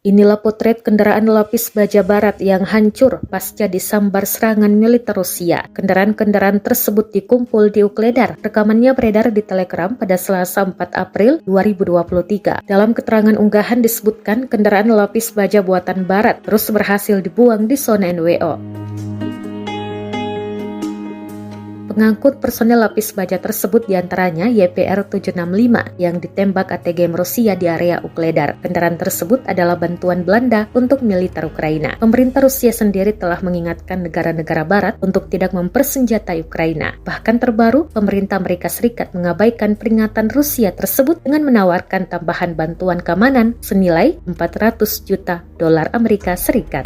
Inilah potret kendaraan lapis baja barat yang hancur pasca disambar serangan militer Rusia. Kendaraan-kendaraan tersebut dikumpul di Ukledar. Rekamannya beredar di Telegram pada Selasa 4 April 2023. Dalam keterangan unggahan disebutkan kendaraan lapis baja buatan barat terus berhasil dibuang di zona NWO. Pengangkut personel lapis baja tersebut diantaranya YPR 765 yang ditembak ATGM Rusia di area Ukledar. Kendaraan tersebut adalah bantuan Belanda untuk militer Ukraina. Pemerintah Rusia sendiri telah mengingatkan negara-negara barat untuk tidak mempersenjatai Ukraina. Bahkan terbaru, pemerintah Amerika Serikat mengabaikan peringatan Rusia tersebut dengan menawarkan tambahan bantuan keamanan senilai 400 juta dolar Amerika Serikat.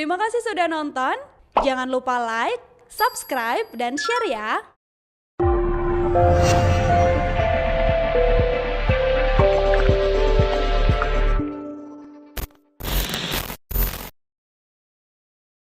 Terima kasih sudah nonton. Jangan lupa like, subscribe, dan share ya.